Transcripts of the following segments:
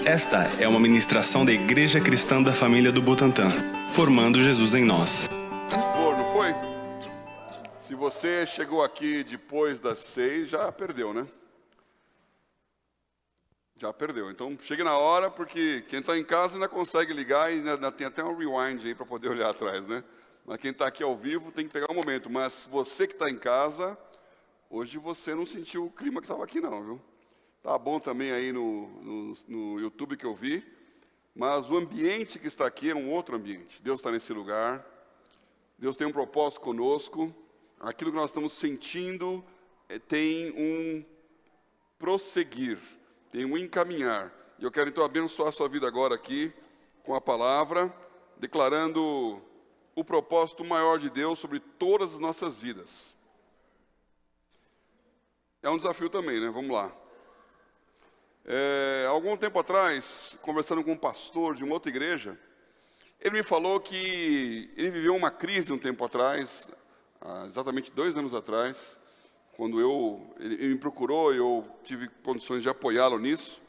Esta é uma ministração da Igreja Cristã da Família do Butantã, formando Jesus em nós. Pô, não foi? Se você chegou aqui depois das 6, já perdeu, né? Já perdeu. Então, chegue na hora, porque quem está em casa ainda consegue ligar e ainda tem até um rewind aí para poder olhar atrás, né? Mas quem está aqui ao vivo tem que pegar um momento. Mas você que está em casa, hoje você não sentiu o clima que estava aqui não, viu? Tá bom também aí no YouTube que eu vi, mas o ambiente que está aqui é um outro ambiente. Deus está nesse lugar, Deus tem um propósito conosco, aquilo que nós estamos sentindo tem um prosseguir, tem um encaminhar. E eu quero então abençoar a sua vida agora aqui com a palavra, declarando o propósito maior de Deus sobre todas as nossas vidas. É um desafio também, né? Vamos lá. Algum tempo atrás, conversando com um pastor de uma outra igreja, ele me falou que ele viveu uma crise um tempo atrás, exatamente 2 anos atrás, quando ele me procurou, eu tive condições de apoiá-lo nisso,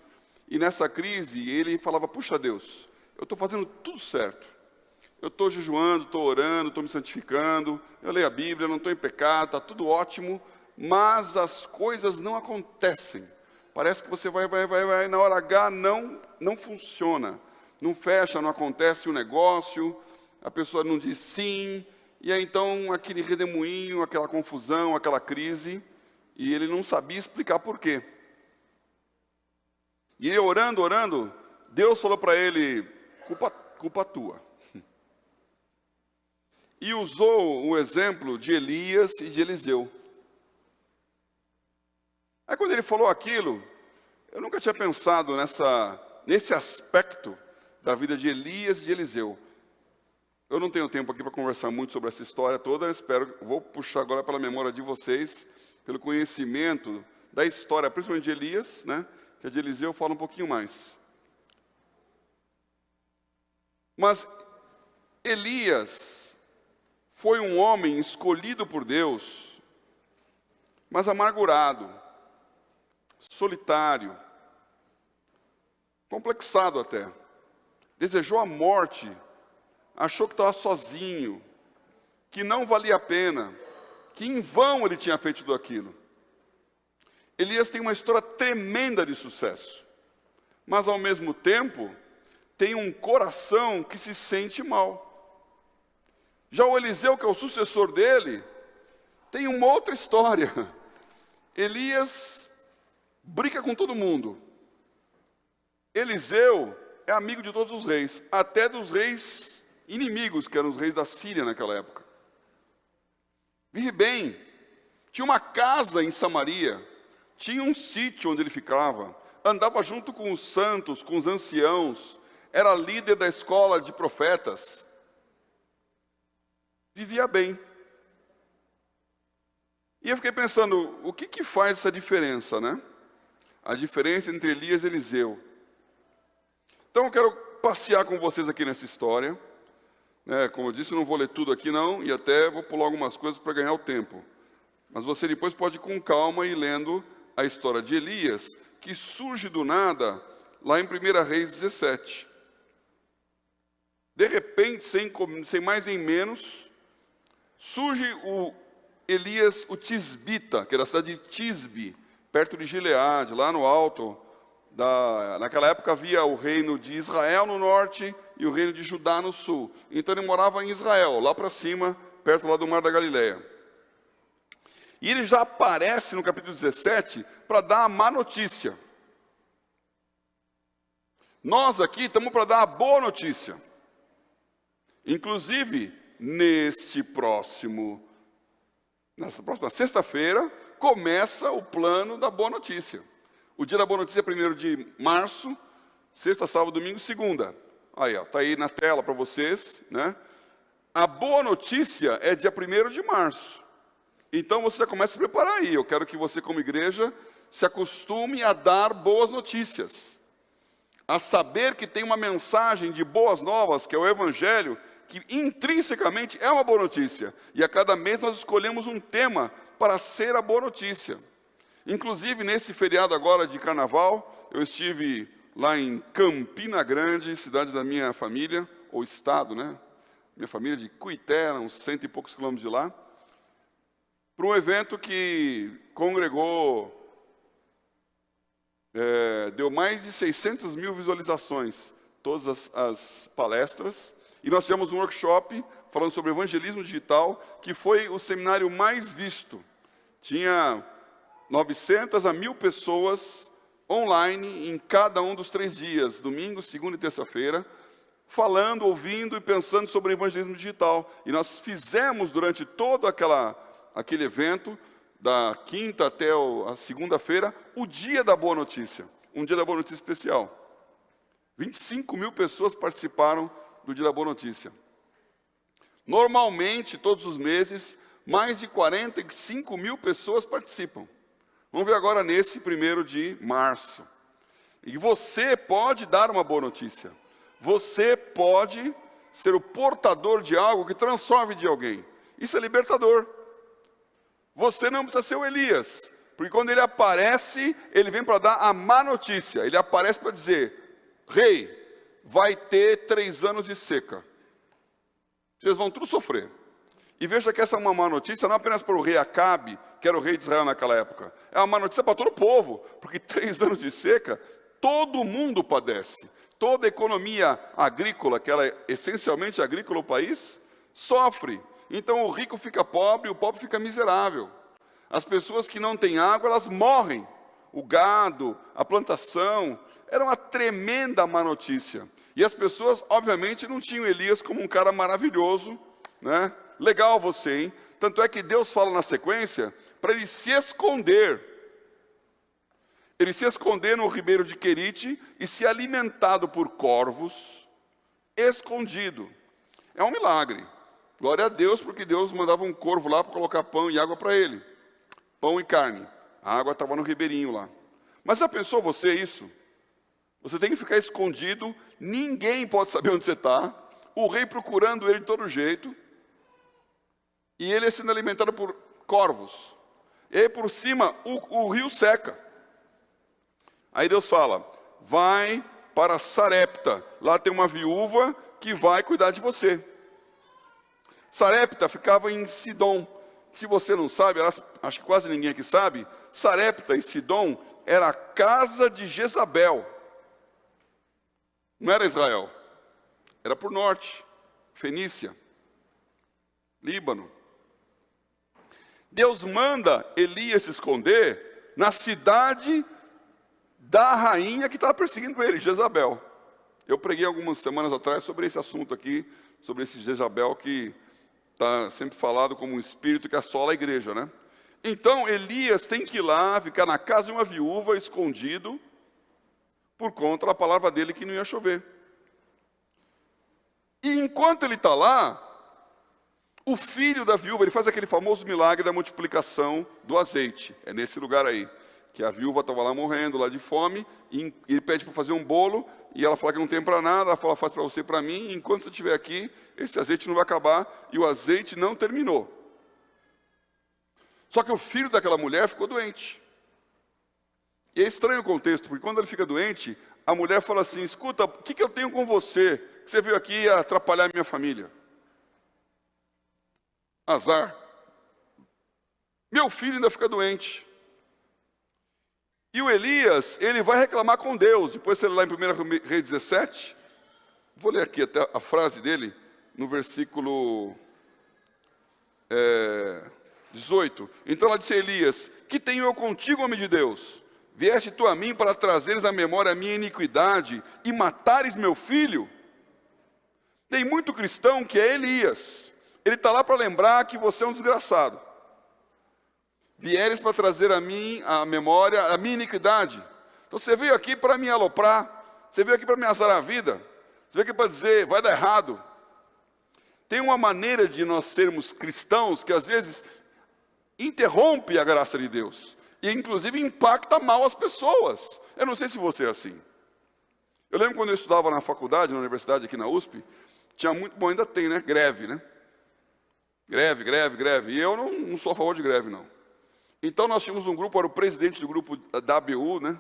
e nessa crise ele falava: puxa Deus, eu estou fazendo tudo certo, eu estou jejuando, estou orando, estou me santificando, eu leio a Bíblia, não estou em pecado, está tudo ótimo, mas as coisas não acontecem. Parece que você vai, na hora H não funciona, não fecha, não acontece o negócio, a pessoa não diz sim, e aí então aquele redemoinho, aquela confusão, aquela crise, e ele não sabia explicar por quê. E ele orando, Deus falou para ele: culpa tua. E usou o exemplo de Elias e de Eliseu. Aí quando ele falou aquilo, eu nunca tinha pensado nesse aspecto da vida de Elias e de Eliseu. Eu não tenho tempo aqui para conversar muito sobre essa história toda, vou puxar agora pela memória de vocês, pelo conhecimento da história, principalmente de Elias, né? Que a de Eliseu fala um pouquinho mais. Mas Elias foi um homem escolhido por Deus, mas amargurado, solitário, complexado até, desejou a morte, achou que estava sozinho, que não valia a pena, que em vão ele tinha feito tudo aquilo. Elias tem uma história tremenda de sucesso, mas ao mesmo tempo tem um coração que se sente mal. Já o Eliseu, que é o sucessor dele, tem uma outra história. Elias briga com todo mundo. Eliseu é amigo de todos os reis, até dos reis inimigos, que eram os reis da Síria naquela época. Vive bem, tinha uma casa em Samaria, tinha um sítio onde ele ficava, andava junto com os santos, com os anciãos, era líder da escola de profetas. Vivia bem. E eu fiquei pensando, o que faz essa diferença, né? A diferença entre Elias e Eliseu. Então eu quero passear com vocês aqui nessa história, né? Como eu disse, eu não vou ler tudo aqui não, e até vou pular algumas coisas para ganhar o tempo. Mas você depois pode ir com calma ir lendo a história de Elias, que surge do nada, lá em 1 Reis 17. De repente, sem mais nem menos, surge o Elias, o Tisbita, que era a cidade de Tisbe, perto de Gileade, lá no alto. Naquela época havia o reino de Israel no norte e o reino de Judá no sul. Então ele morava em Israel, lá para cima, perto lá do Mar da Galileia. E ele já aparece no capítulo 17 para dar a má notícia. Nós aqui estamos para dar a boa notícia. Inclusive, nessa próxima sexta-feira, começa o plano da boa notícia. O dia da boa notícia é 1º de março, sexta, sábado, domingo, segunda. Aí, ó, tá aí na tela para vocês, né? A boa notícia é dia 1º de março. Então você já começa a se preparar aí. Eu quero que você, como igreja, se acostume a dar boas notícias. A saber que tem uma mensagem de boas novas, que é o Evangelho, que intrinsecamente é uma boa notícia. E a cada mês nós escolhemos um tema para ser a boa notícia. Inclusive, nesse feriado agora de carnaval, eu estive lá em Campina Grande, cidade da minha família, ou estado, né? Minha família de Cuité, uns 100 e poucos quilômetros de lá, para um evento que congregou, deu mais de 600 mil visualizações, todas as palestras, e nós tivemos um workshop falando sobre evangelismo digital, que foi o seminário mais visto. Tinha 900 a 1.000 pessoas online em cada um dos 3 dias, domingo, segunda e terça-feira, falando, ouvindo e pensando sobre evangelismo digital. E nós fizemos durante todo aquele evento, da quinta até a segunda-feira, o Dia da Boa Notícia, um Dia da Boa Notícia especial. 25 mil pessoas participaram do Dia da Boa Notícia. Normalmente, todos os meses, mais de 45 mil pessoas participam. Vamos ver agora nesse 1º de março. E você pode dar uma boa notícia. Você pode ser o portador de algo que transforma a vida de alguém. Isso é libertador. Você não precisa ser o Elias, porque quando ele aparece, ele vem para dar a má notícia. Ele aparece para dizer: rei, vai ter 3 anos de seca. Vocês vão tudo sofrer. E veja que essa é uma má notícia não apenas para o rei Acabe, que era o rei de Israel naquela época. É uma má notícia para todo o povo, porque 3 anos de seca, todo mundo padece. Toda a economia agrícola, que ela é essencialmente agrícola o país, sofre. Então o rico fica pobre e o pobre fica miserável. As pessoas que não têm água, elas morrem. O gado, a plantação, era uma tremenda má notícia. E as pessoas, obviamente, não tinham Elias como um cara maravilhoso, né? Legal você, hein? Tanto é que Deus fala na sequência para ele se esconder. Ele se esconder no ribeiro de Querite e se alimentado por corvos, escondido. É um milagre. Glória a Deus, porque Deus mandava um corvo lá para colocar pão e água para ele. Pão e carne. A água estava no ribeirinho lá. Mas já pensou você isso? Você tem que ficar escondido, ninguém pode saber onde você está, o rei procurando ele de todo jeito, e ele sendo alimentado por corvos. E aí por cima, o rio seca. Aí Deus fala: vai para Sarepta, lá tem uma viúva que vai cuidar de você. Sarepta ficava em Sidom. Se você não sabe, acho que quase ninguém aqui sabe, Sarepta e Sidom era a casa de Jezabel. Não era Israel, era por norte, Fenícia, Líbano. Deus manda Elias se esconder na cidade da rainha que estava perseguindo ele, Jezabel. Eu preguei algumas semanas atrás sobre esse assunto aqui, sobre esse Jezabel que está sempre falado como um espírito que assola a igreja, né? Então Elias tem que ir lá, ficar na casa de uma viúva, escondido, por conta da palavra dele que não ia chover. E enquanto ele está lá, o filho da viúva, ele faz aquele famoso milagre da multiplicação do azeite. É nesse lugar aí, que a viúva estava lá morrendo, lá de fome, e ele pede para fazer um bolo, e ela fala que não tem para nada, ela fala: faz para você e para mim, e enquanto você estiver aqui, esse azeite não vai acabar, e o azeite não terminou. Só que o filho daquela mulher ficou doente. E é estranho o contexto, porque quando ele fica doente, a mulher fala assim: escuta, o que eu tenho com você? Que você veio aqui atrapalhar a minha família. Azar. Meu filho ainda fica doente. E o Elias, ele vai reclamar com Deus. Depois você lê lá em 1 Reis 17, vou ler aqui até a frase dele, no versículo 18. Então ela disse a Elias: que tenho eu contigo, homem de Deus? Vieste tu a mim para trazeres à memória a minha iniquidade e matares meu filho? Tem muito cristão que é Elias. Ele está lá para lembrar que você é um desgraçado. Vieres para trazer a mim a memória, a minha iniquidade. Então você veio aqui para me aloprar, você veio aqui para me azar a vida, você veio aqui para dizer: vai dar errado. Tem uma maneira de nós sermos cristãos que às vezes interrompe a graça de Deus. E inclusive impacta mal as pessoas. Eu não sei se você é assim. Eu lembro quando eu estudava na faculdade, na universidade aqui na USP, tinha muito, bom, ainda tem, né? Greve, né? Greve. E eu não sou a favor de greve, não. Então nós tínhamos um grupo, era o presidente do grupo da ABU, né?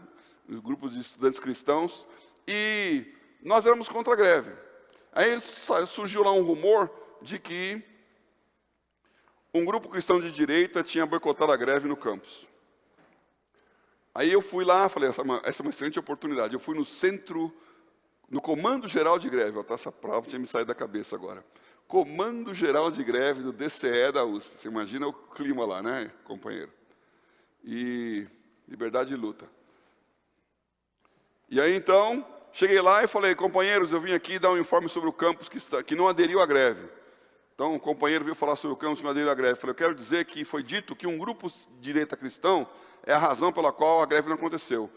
grupos de estudantes cristãos, e nós éramos contra a greve. Aí surgiu lá um rumor de que um grupo cristão de direita tinha boicotado a greve no campus. Aí eu fui lá, falei, essa é uma excelente oportunidade. Eu fui no Comando Geral de Greve, essa prova tinha me saído da cabeça agora. Comando Geral de Greve do DCE da USP. Você imagina o clima lá, né, companheiro? E liberdade e luta. E aí então, cheguei lá e falei, companheiros, eu vim aqui dar um informe sobre o campus que não aderiu à greve. Então, o companheiro veio falar sobre o campus que não aderiu à greve. Eu falei, eu quero dizer que foi dito que um grupo de direita cristão é a razão pela qual a greve não aconteceu.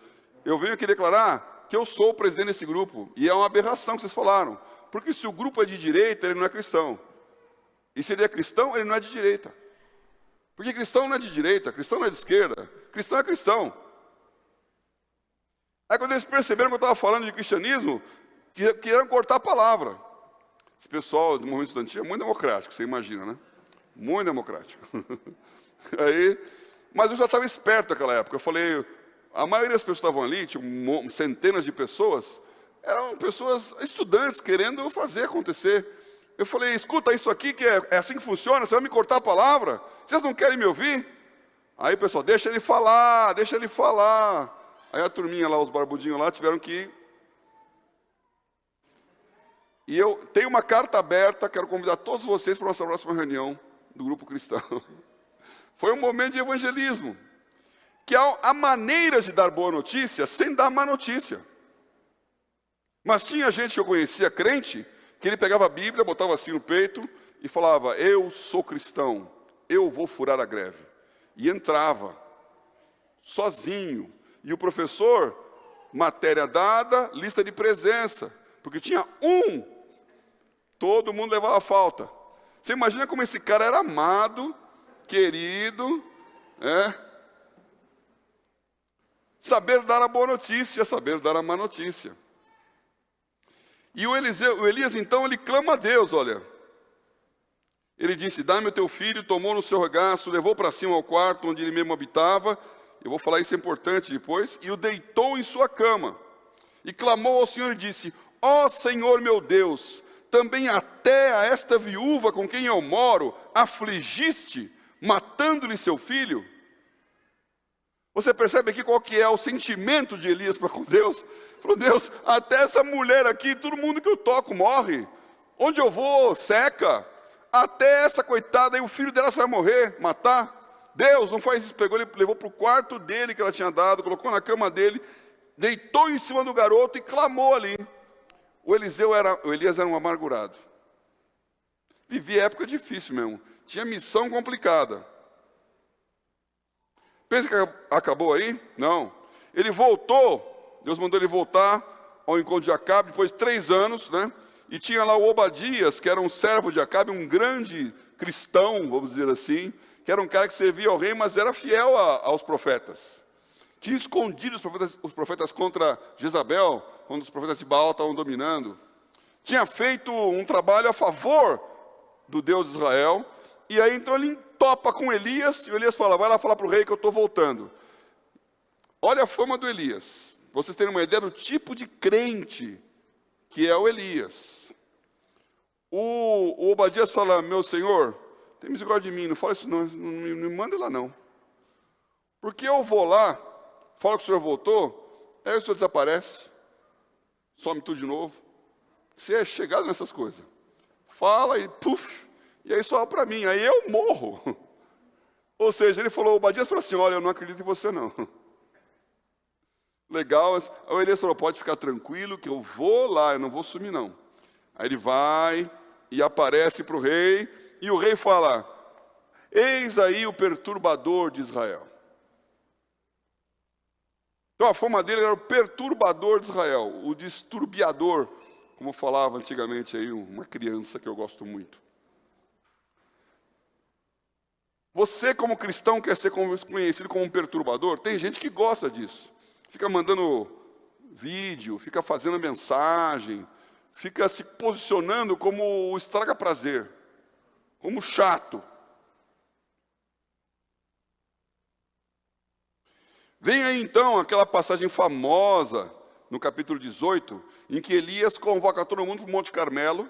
Eu venho aqui declarar que eu sou o presidente desse grupo, e é uma aberração que vocês falaram, porque se o grupo é de direita, ele não é cristão. E se ele é cristão, ele não é de direita. Porque cristão não é de direita, cristão não é de esquerda, cristão é cristão. Aí quando eles perceberam que eu estava falando de cristianismo, queriam cortar a palavra. Esse pessoal do movimento estudantil é muito democrático, você imagina, né? Muito democrático. Mas eu já estava esperto naquela época. Eu falei, a maioria das pessoas que estavam ali, tinha centenas de pessoas, eram pessoas, estudantes, querendo fazer acontecer. Eu falei, escuta isso aqui, que é assim que funciona, você vai me cortar a palavra? Vocês não querem me ouvir? Aí o pessoal, deixa ele falar, deixa ele falar. Aí a turminha lá, os barbudinhos lá, tiveram que... E eu tenho uma carta aberta, quero convidar todos vocês para a nossa próxima reunião do Grupo Cristão. Foi um momento de evangelismo. Que há maneiras de dar boa notícia sem dar má notícia. Mas tinha gente que eu conhecia, crente, que ele pegava a Bíblia, botava assim no peito e falava, eu sou cristão, eu vou furar a greve. E entrava, sozinho. E o professor, matéria dada, lista de presença. Porque tinha todo mundo levava falta. Você imagina como esse cara era amado, querido, saber dar a boa notícia, saber dar a má notícia. E o Elias, então, ele clama a Deus, olha. Ele disse, dá-me o teu filho, tomou no seu regaço, levou para cima ao quarto onde ele mesmo habitava, eu vou falar isso é importante depois, e o deitou em sua cama. E clamou ao Senhor e disse, ó Senhor meu Deus, também até a esta viúva com quem eu moro, afligiste, matando-lhe seu filho? Você percebe aqui qual que é o sentimento de Elias para com Deus? Falou, Deus, até essa mulher aqui, todo mundo que eu toco morre. Onde eu vou, seca. Até essa coitada aí, o filho dela vai morrer, matar. Deus, não faz isso. Pegou, ele levou para o quarto dele que ela tinha dado, colocou na cama dele, deitou em cima do garoto e clamou ali. O Elias era um amargurado. Vivia época difícil mesmo. Tinha missão complicada. Pensa que acabou aí? Não. Ele voltou, Deus mandou ele voltar ao encontro de Acabe, depois de 3 anos, né? E tinha lá o Obadias, que era um servo de Acabe, um grande cristão, vamos dizer assim, que era um cara que servia ao rei, mas era fiel aos profetas. Tinha escondido os profetas contra Jezabel, quando os profetas de Baal estavam dominando. Tinha feito um trabalho a favor do Deus de Israel, e aí então ele topa com Elias, e o Elias fala, vai lá falar para o rei que eu estou voltando. Olha a fama do Elias, para vocês terem uma ideia do tipo de crente que é o Elias. O Obadias fala, meu senhor, tem misericórdia de mim, não fala isso não me manda lá não. Porque eu vou lá, falo que o senhor voltou, aí o senhor desaparece, some tudo de novo. Você é chegado nessas coisas. Fala e puf, e aí só para mim, aí eu morro. Ou seja, ele falou, o Obadias falou assim, olha, eu não acredito em você não. Legal, aí o Elias falou, pode ficar tranquilo que eu vou lá, eu não vou sumir não. Aí ele vai e aparece para o rei, e o rei fala, eis aí o perturbador de Israel. Então a fama dele era o perturbador de Israel, o disturbiador, como falava antigamente aí uma criança que eu gosto muito. Você como cristão quer ser conhecido como um perturbador? Tem gente que gosta disso. Fica mandando vídeo, fica fazendo mensagem, fica se posicionando como o estraga-prazer, como chato. Vem aí então aquela passagem famosa, no capítulo 18, em que Elias convoca todo mundo para o Monte Carmelo,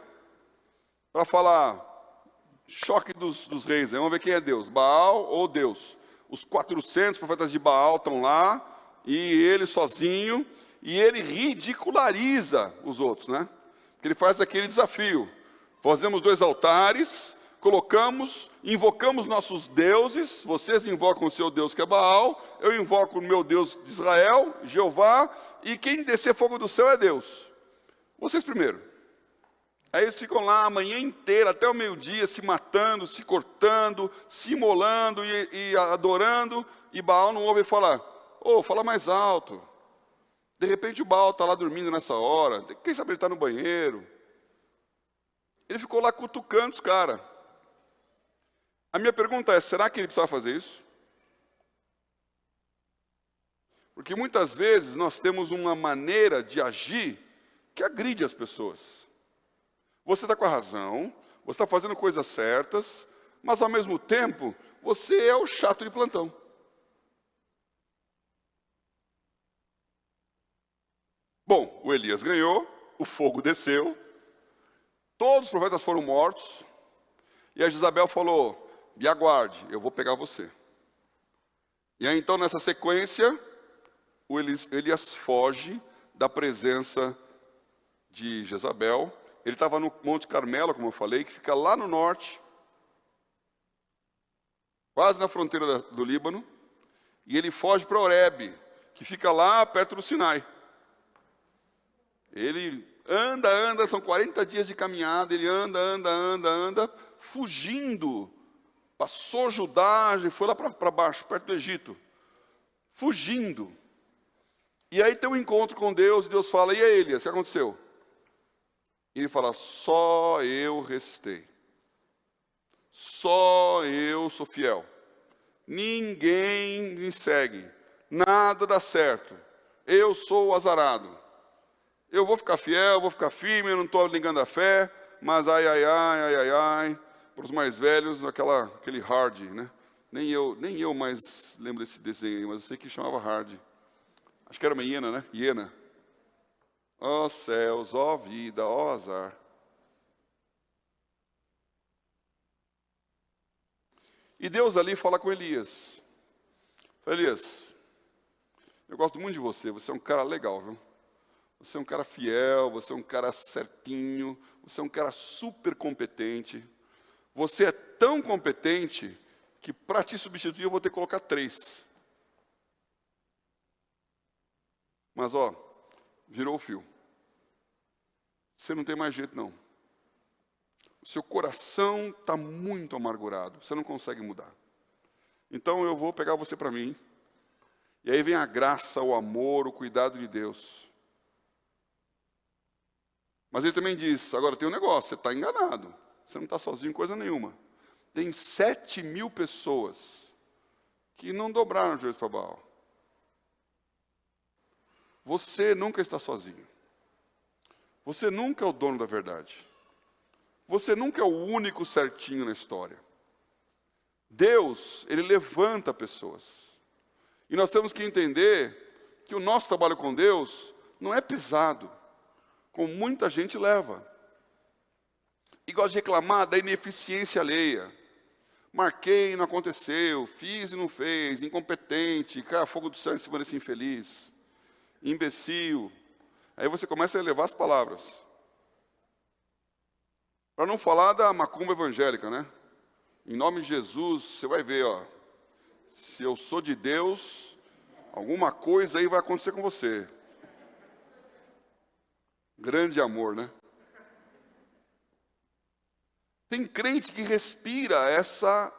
para falar, choque dos reis, vamos ver quem é Deus, Baal ou Deus. Os 400 profetas de Baal estão lá, e ele sozinho, e ele ridiculariza os outros, né? Porque ele faz aquele desafio, fazemos 2 altares, colocamos, invocamos nossos deuses, vocês invocam o seu Deus que é Baal, eu invoco o meu Deus de Israel, Jeová, e quem descer fogo do céu é Deus. Vocês primeiro. Aí eles ficam lá a manhã inteira, até o meio-dia, se matando, se cortando, se imolando e adorando, e Baal não ouve falar, fala mais alto. De repente o Baal está lá dormindo nessa hora, quem sabe ele está no banheiro. Ele ficou lá cutucando os caras. A minha pergunta é, será que ele precisava fazer isso? Porque muitas vezes nós temos uma maneira de agir que agride as pessoas. Você está com a razão, você está fazendo coisas certas, mas ao mesmo tempo, você é o chato de plantão. Bom, o Elias ganhou, o fogo desceu, todos os profetas foram mortos, e a Jezabel falou, me aguarde, eu vou pegar você. E aí então nessa sequência, o Elias foge da presença de Jezabel. Ele estava no Monte Carmelo, como eu falei, que fica lá no norte, quase na fronteira do Líbano, e ele foge para Horebe, que fica lá perto do Sinai. Ele anda, são 40 dias de caminhada, ele anda, fugindo. Passou Judá e foi lá para baixo, perto do Egito, fugindo. E aí tem um encontro com Deus, e Deus fala, e aí Elias, o que aconteceu? E ele fala, só eu restei. Só eu sou fiel. Ninguém me segue. Nada dá certo. Eu sou o azarado. Eu vou ficar fiel, vou ficar firme, eu não estou ligando a fé, mas ai, para os mais velhos, aquele hard, né? Nem eu mais lembro desse desenho, mas eu sei que chamava hard. Acho que era uma hiena, né? Hiena. Ó céus, ó vida, ó azar. E Deus ali fala com Elias. Fala, Elias, eu gosto muito de você, você é um cara legal, viu? Você é um cara fiel, você é um cara certinho, você é um cara super competente. Você é tão competente que para te substituir eu vou ter que colocar 3. Mas virou o fio. Você não tem mais jeito não. O seu coração está muito amargurado, você não consegue mudar. Então eu vou pegar você para mim. E aí vem a graça, o amor, o cuidado de Deus. Mas ele também diz, agora tem um negócio, você está enganado. Você não está sozinho em coisa nenhuma. Tem 7.000 pessoas que não dobraram os joelhos para Baal. Você nunca está sozinho. Você nunca é o dono da verdade. Você nunca é o único certinho na história. Deus, Ele levanta pessoas. E nós temos que entender que o nosso trabalho com Deus não é pesado, como muita gente leva. E gosta de reclamar da ineficiência alheia. Marquei e não aconteceu, fiz e não fez, incompetente, cai fogo do céu em cima desse infeliz, imbecil. Aí você começa a elevar as palavras. Para não falar da macumba evangélica, né? Em nome de Jesus, você vai ver, se eu sou de Deus, alguma coisa aí vai acontecer com você. Grande amor, né? Tem crente que respira essa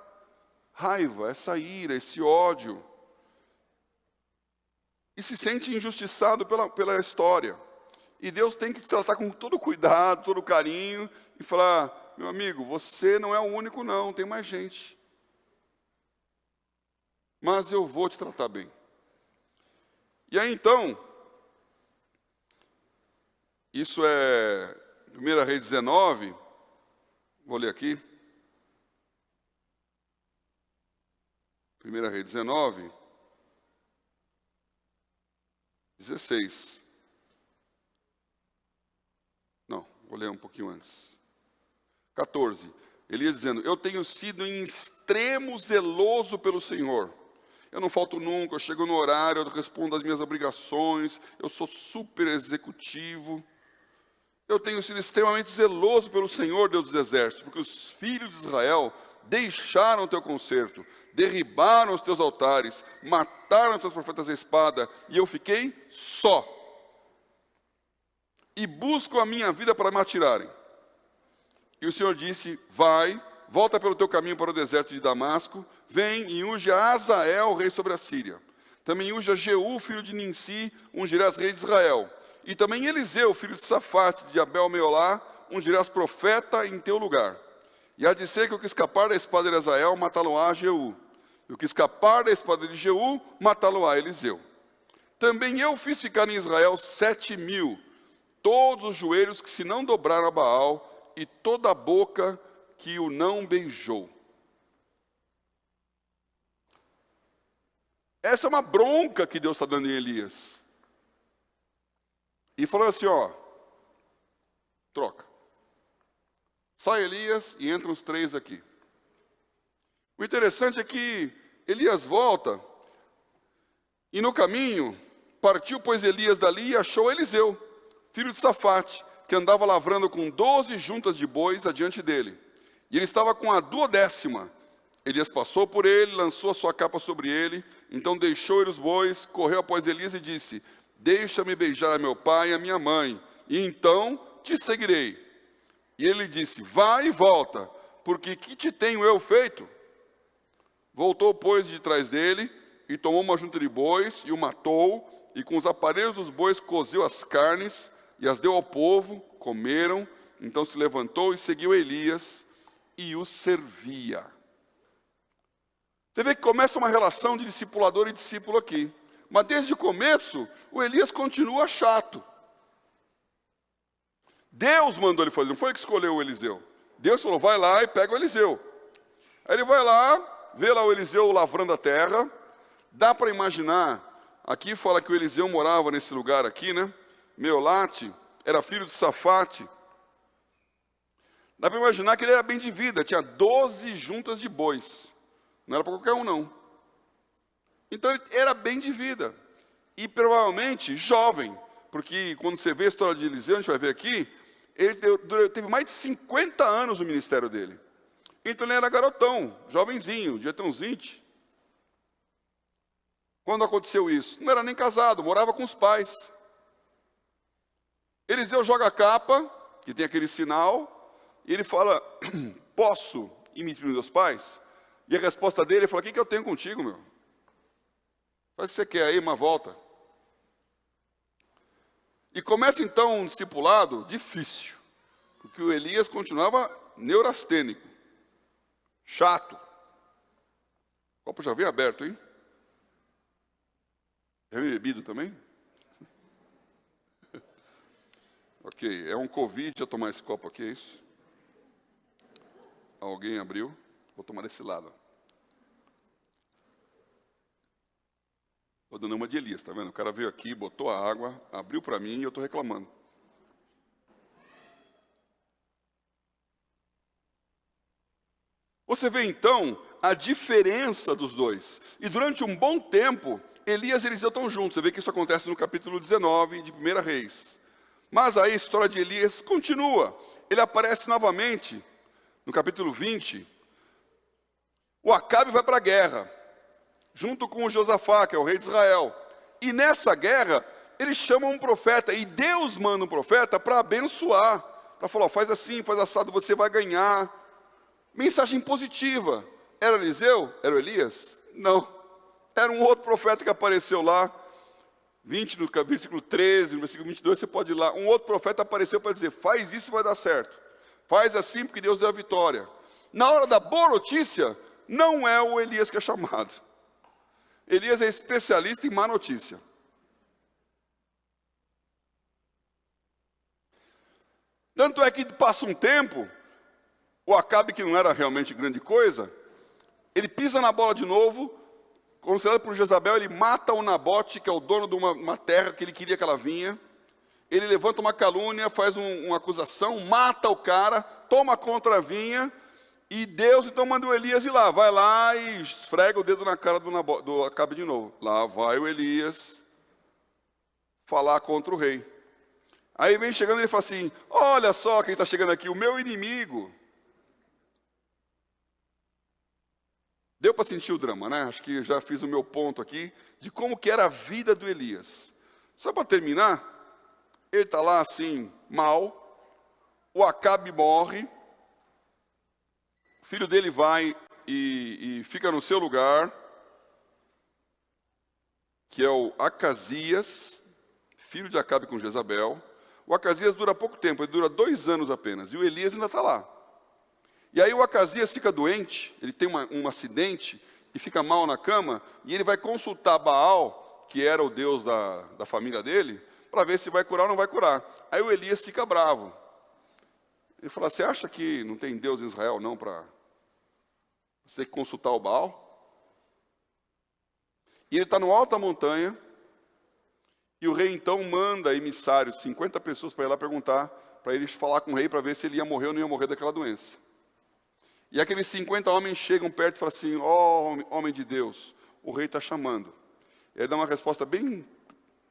raiva, essa ira, esse ódio. E se sente injustiçado pela história. E Deus tem que te tratar com todo cuidado, todo carinho, e falar, meu amigo, você não é o único não, tem mais gente. Mas eu vou te tratar bem. E aí então, isso é 1 Reis 19, vou ler aqui. 1 Reis 19. 16. Não, vou ler um pouquinho antes. 14. Elias dizendo: eu tenho sido em extremo zeloso pelo Senhor. Eu não falto nunca, eu chego no horário, eu respondo às minhas obrigações, eu sou super executivo. Eu tenho sido extremamente zeloso pelo Senhor, Deus dos exércitos, porque os filhos de Israel deixaram o teu concerto, derribaram os teus altares, mataram os teus profetas à espada, e eu fiquei só. E busco a minha vida para me atirarem. E o Senhor disse: vai, volta pelo teu caminho para o deserto de Damasco, vem e unge a Azael, rei sobre a Síria. Também unge a Jeú, filho de Ninsi, ungirás rei de Israel. E também Eliseu, filho de Safate, de Abel-Meolá, ungirás profeta em teu lugar. E há de ser que o que escapar da espada de Azael, matá-lo-á Jeú. E o que escapar da espada de Jeú, matá-lo-á Eliseu. Também eu fiz ficar em Israel 7.000, todos os joelhos que se não dobraram a Baal, e toda a boca que o não beijou. Essa é uma bronca que Deus está dando em Elias. E falou assim, ó, troca. Sai Elias e entram os 3 aqui. O interessante é que Elias volta, e no caminho, partiu, pois, Elias dali e achou Eliseu, filho de Safate, que andava lavrando com 12 juntas de bois adiante dele. E ele estava com a 12ª. Elias passou por ele, lançou a sua capa sobre ele, então deixou ir os bois, correu após Elias e disse: deixa-me beijar a meu pai e a minha mãe, e então te seguirei. E ele disse: vai e volta, porque que te tenho eu feito? Voltou, pois, de trás dele, e tomou uma junta de bois, e o matou, e com os aparelhos dos bois cozeu as carnes, e as deu ao povo, comeram. Então se levantou e seguiu Elias, e o servia. Você vê que começa uma relação de discipulador e discípulo aqui. Mas desde o começo, o Elias continua chato. Deus mandou ele fazer, não foi ele que escolheu o Eliseu. Deus falou: vai lá e pega o Eliseu. Aí ele vai lá, vê lá o Eliseu lavrando a terra. Dá para imaginar, aqui fala que o Eliseu morava nesse lugar aqui, né? Meolate, era filho de Safate. Dá para imaginar que ele era bem de vida, tinha 12 juntas de bois. Não era para qualquer um, não. Então ele era bem de vida. E provavelmente jovem, porque quando você vê a história de Eliseu, a gente vai ver aqui, ele teve mais de 50 anos no ministério dele. Então ele era garotão, jovenzinho, devia ter uns 20. Quando aconteceu isso? Não era nem casado, morava com os pais. Eliseu joga a capa, que tem aquele sinal, e ele fala: posso ir me meus pais? E a resposta dele, ele fala: o que eu tenho contigo, meu? Faz o que você quer aí, uma volta. E começa então um discipulado difícil, porque o Elias continuava neurastênico, chato. O copo já veio aberto, hein? Já veio bebido também? Ok, é um Covid eu tomar esse copo aqui, é isso? Alguém abriu? Vou tomar desse lado. Estou dando uma de Elias, está vendo? O cara veio aqui, botou a água, abriu para mim e eu estou reclamando. Você vê então a diferença dos dois. E durante um bom tempo, Elias e Eliseu estão juntos. Você vê que isso acontece no capítulo 19 de 1 Reis. Mas aí a história de Elias continua. Ele aparece novamente no capítulo 20. O Acabe vai para a guerra, junto com o Josafá, que é o rei de Israel. E nessa guerra, eles chamam um profeta, e Deus manda um profeta para abençoar, para falar: faz assim, faz assado, você vai ganhar. Mensagem positiva. Era Eliseu? Era Elias? Não. Era um outro profeta que apareceu lá, 20 no versículo 13, no versículo 22, você pode ir lá. Um outro profeta apareceu para dizer: faz isso e vai dar certo. Faz assim porque Deus deu a vitória. Na hora da boa notícia, não é o Elias que é chamado. Elias é especialista em má notícia. Tanto é que passa um tempo, o Acabe, que não era realmente grande coisa, ele pisa na bola de novo, considerado por Jezabel, ele mata o Nabote, que é o dono de uma terra que ele queria que ela vinha. Ele levanta uma calúnia, faz uma acusação, mata o cara, toma contra a vinha, e Deus então manda o Elias ir lá. Vai lá e esfrega o dedo na cara do Acabe de novo. Lá vai o Elias falar contra o rei. Aí vem chegando e ele fala assim, olha só quem está chegando aqui, o meu inimigo. Deu para sentir o drama, né? Acho que já fiz o meu ponto aqui, de como que era a vida do Elias. Só para terminar, ele está lá assim, mal, o Acabe morre, o filho dele vai e fica no seu lugar, que é o Acasias, filho de Acabe com Jezabel. O Acasias dura pouco tempo, ele dura 2 anos apenas, e o Elias ainda está lá. E aí o Acasias fica doente, ele tem um acidente, e fica mal na cama, e ele vai consultar Baal, que era o deus da família dele, para ver se vai curar ou não vai curar. Aí o Elias fica bravo. Ele fala, você acha que não tem Deus em Israel não para você consultar o Baal? E ele está no alto da montanha, e o rei então manda emissários, 50 pessoas para ir lá perguntar, para eles falar com o rei para ver se ele ia morrer ou não ia morrer daquela doença. E aqueles 50 homens chegam perto e falam assim, homem de Deus, o rei está chamando. E aí dá uma resposta bem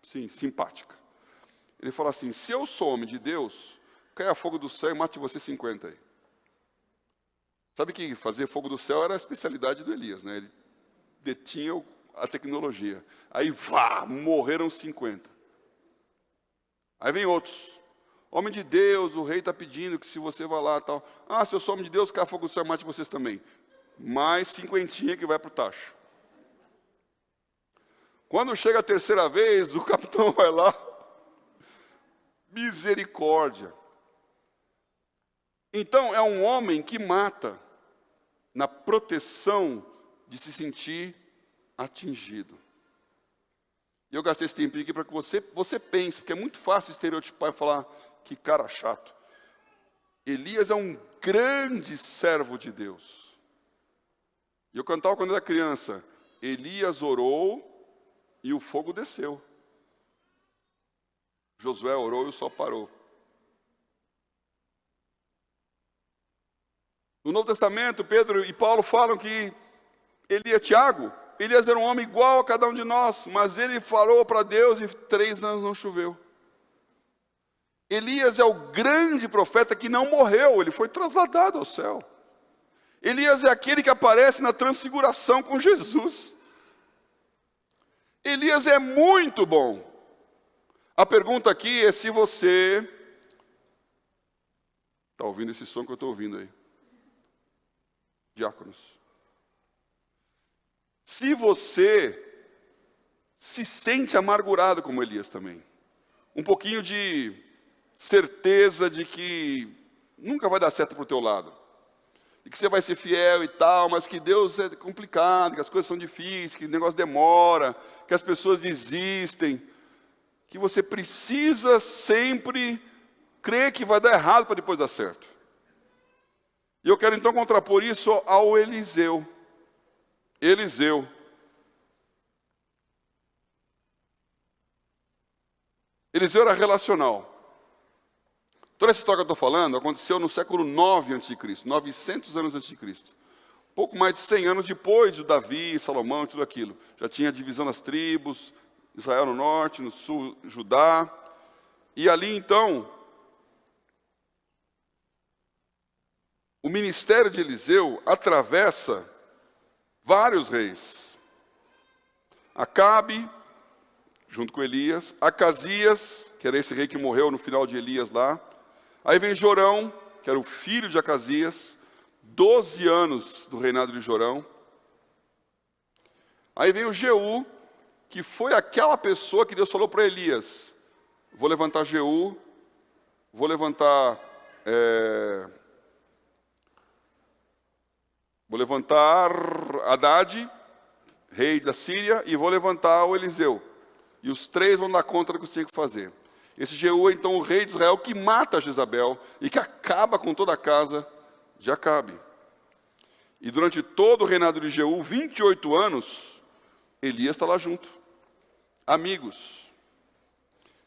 simpática. Ele fala assim, se eu sou homem de Deus, caia fogo do céu e mate você 50 aí. Sabe que fazer fogo do céu era a especialidade do Elias, né? Ele detinha a tecnologia. Aí, morreram 50. Aí vem outros. Homem de Deus, o rei está pedindo que se você vai lá tal. Se eu sou homem de Deus, caia fogo do céu, mate vocês também. Mais 50 que vai para o tacho. Quando chega a terceira vez, o capitão vai lá. Misericórdia. Então, é um homem que mata na proteção de se sentir atingido. E eu gastei esse tempinho aqui para que você pense, porque é muito fácil estereotipar e falar que cara chato. Elias é um grande servo de Deus. E eu cantava quando era criança, Elias orou e o fogo desceu. Josué orou e o sol parou. No Novo Testamento, Pedro e Paulo falam que Elias era um homem igual a cada um de nós, mas ele falou para Deus e 3 anos não choveu. Elias é o grande profeta que não morreu, ele foi trasladado ao céu. Elias é aquele que aparece na transfiguração com Jesus. Elias é muito bom. A pergunta aqui é se você está ouvindo esse som que eu estou ouvindo aí. Diáconos. Se você se sente amargurado como Elias também, um pouquinho de certeza de que nunca vai dar certo para o teu lado, e que você vai ser fiel e tal, mas que Deus é complicado, que as coisas são difíceis, que o negócio demora, que as pessoas desistem, que você precisa sempre crer que vai dar errado para depois dar certo. E eu quero então contrapor isso ao Eliseu. Eliseu era relacional. Toda essa história que eu estou falando aconteceu no século 9 a.C., 900 anos a.C. Pouco mais de 100 anos depois de Davi, Salomão e tudo aquilo. Já tinha a divisão das tribos, Israel no norte, no sul, Judá. E ali então, o ministério de Eliseu atravessa vários reis. Acabe, junto com Elias. Acasias, que era esse rei que morreu no final de Elias lá. Aí vem Jorão, que era o filho de Acasias. 12 anos do reinado de Jorão. Aí vem o Jeú, que foi aquela pessoa que Deus falou para Elias: vou levantar Jeú, vou levantar Haddad, rei da Síria, e vou levantar o Eliseu. E os 3 vão dar conta do que você tinha que fazer. Esse Jeú é então o rei de Israel que mata Jezabel e que acaba com toda a casa de Acabe. E durante todo o reinado de Jeú, 28 anos, Elias está lá junto. Amigos.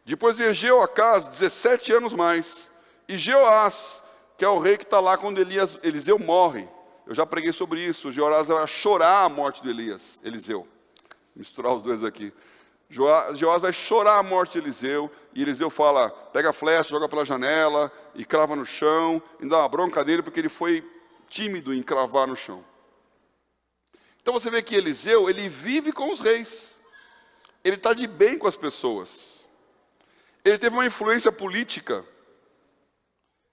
Depois vem Jeoacás, 17 anos mais. E Jeoás, que é o rei que está lá quando Eliseu morre. Eu já preguei sobre isso. Jeoás vai chorar a morte de Eliseu. Misturar os dois aqui. Jeoás vai chorar a morte de Eliseu. E Eliseu fala, pega a flecha, joga pela janela e crava no chão. E dá uma bronca nele porque ele foi tímido em cravar no chão. Então você vê que Eliseu, ele vive com os reis. Ele está de bem com as pessoas. Ele teve uma influência política.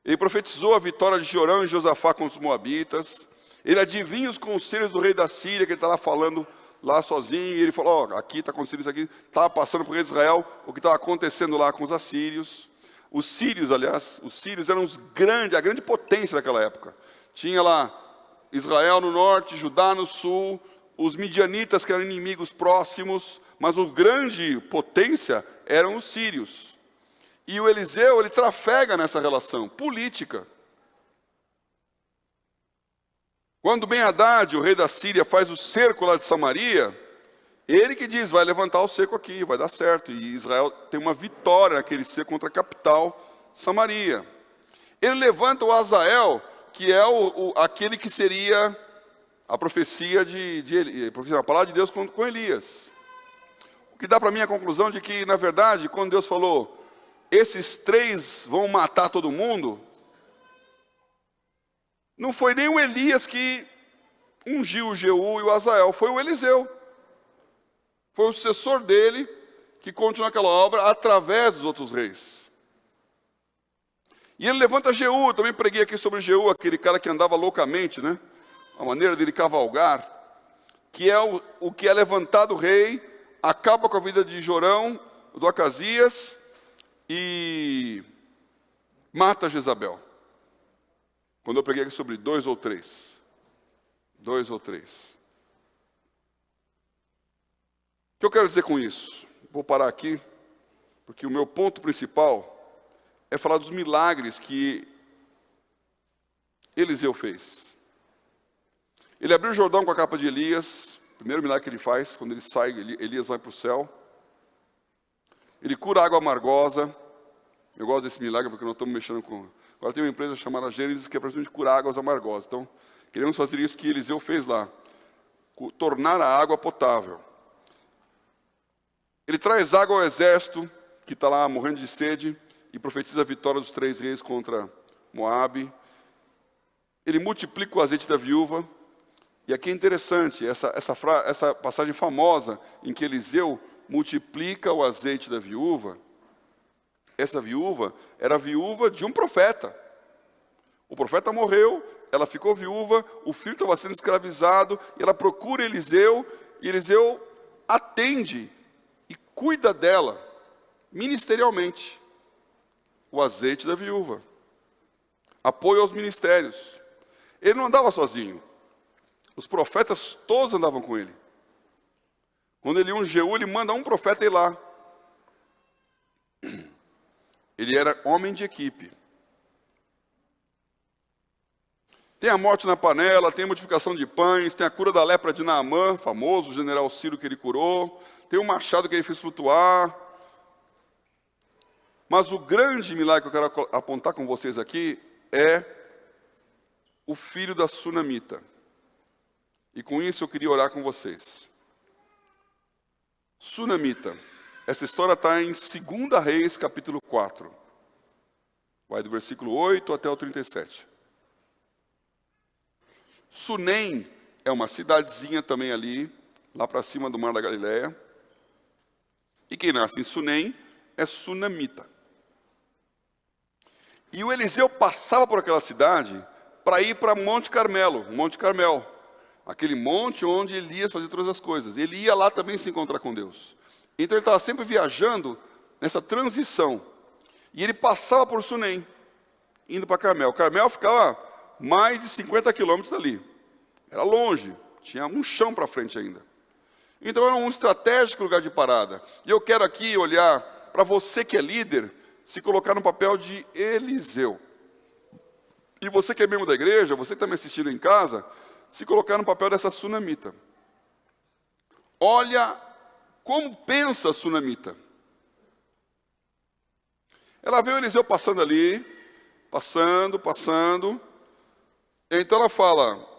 Ele profetizou a vitória de Jorão e Josafá contra os moabitas. Ele adivinha os conselhos do rei da Síria, que ele está lá falando lá sozinho. E ele falou, aqui está acontecendo isso aqui. Estava passando para o rei de Israel o que estava acontecendo lá com os assírios. Os sírios, aliás, eram a grande potência daquela época. Tinha lá Israel no norte, Judá no sul, os midianitas que eram inimigos próximos, mas a grande potência eram os sírios. E o Eliseu, ele trafega nessa relação política. Quando Ben-Hadad, o rei da Síria, faz o cerco lá de Samaria, ele que diz, vai levantar o cerco aqui, vai dar certo. E Israel tem uma vitória naquele cerco contra a capital, Samaria. Ele levanta o Azael, que é aquele que seria a profecia a palavra de Deus com Elias. O que dá para mim a conclusão de que, na verdade, quando Deus falou, esses 3 vão matar todo mundo, não foi nem o Elias que ungiu o Jeú e o Azael, foi o Eliseu. Foi o sucessor dele que continua aquela obra através dos outros reis. E ele levanta Jeú, também preguei aqui sobre Jeú, aquele cara que andava loucamente, né? A maneira dele cavalgar, que é o que é levantado rei, acaba com a vida de Jorão, do Acasias, e mata Jezabel. Quando eu preguei aqui sobre 2 ou 3. 2 ou 3. O que eu quero dizer com isso? Vou parar aqui, porque o meu ponto principal é falar dos milagres que Eliseu fez. Ele abriu o Jordão com a capa de Elias, o primeiro milagre que ele faz, quando ele sai, Elias vai para o céu. Ele cura a água amargosa. Eu gosto desse milagre porque nós estamos mexendo com... Agora tem uma empresa chamada Gênesis que é praticamente curar águas amargosas. Então, queremos fazer isso que Eliseu fez lá. Tornar a água potável. Ele traz água ao exército, que está lá morrendo de sede, e profetiza a vitória dos 3 reis contra Moabe. Ele multiplica o azeite da viúva. E aqui é interessante, essa passagem famosa, em que Eliseu multiplica o azeite da viúva. Essa viúva era a viúva de um profeta. O profeta morreu, ela ficou viúva, o filho estava sendo escravizado, e ela procura Eliseu, e Eliseu atende e cuida dela, ministerialmente. O azeite da viúva. Apoio aos ministérios. Ele não andava sozinho. Os profetas todos andavam com ele. Quando ele unge Jeú, ele manda um profeta ir lá. Ele era homem de equipe. Tem a morte na panela, tem a multiplicação de pães, tem a cura da lepra de Naamã, famoso, o general Ciro que ele curou, tem o machado que ele fez flutuar. Mas o grande milagre que eu quero apontar com vocês aqui é o filho da Sunamita. E com isso eu queria orar com vocês. Sunamita. Essa história está em 2 Reis, capítulo 4. Vai do versículo 8 até o 37. Sunem é uma cidadezinha também ali, lá para cima do Mar da Galileia. E quem nasce em Sunem é Sunamita. E o Eliseu passava por aquela cidade para ir para Monte Carmelo, Monte Carmel. Aquele monte onde Elias fazia todas as coisas. Ele ia lá também se encontrar com Deus. Então ele estava sempre viajando nessa transição. E ele passava por Sunem, indo para Carmel. Carmel ficava mais de 50 quilômetros dali. Era longe, tinha um chão para frente ainda. Então era um estratégico lugar de parada. E eu quero aqui olhar para você que é líder, se colocar no papel de Eliseu. E você que é membro da igreja, você que está me assistindo em casa, se colocar no papel dessa Sunamita. olha como pensa a sunamita. Ela vê o Eliseu passando ali, passando. Então ela fala,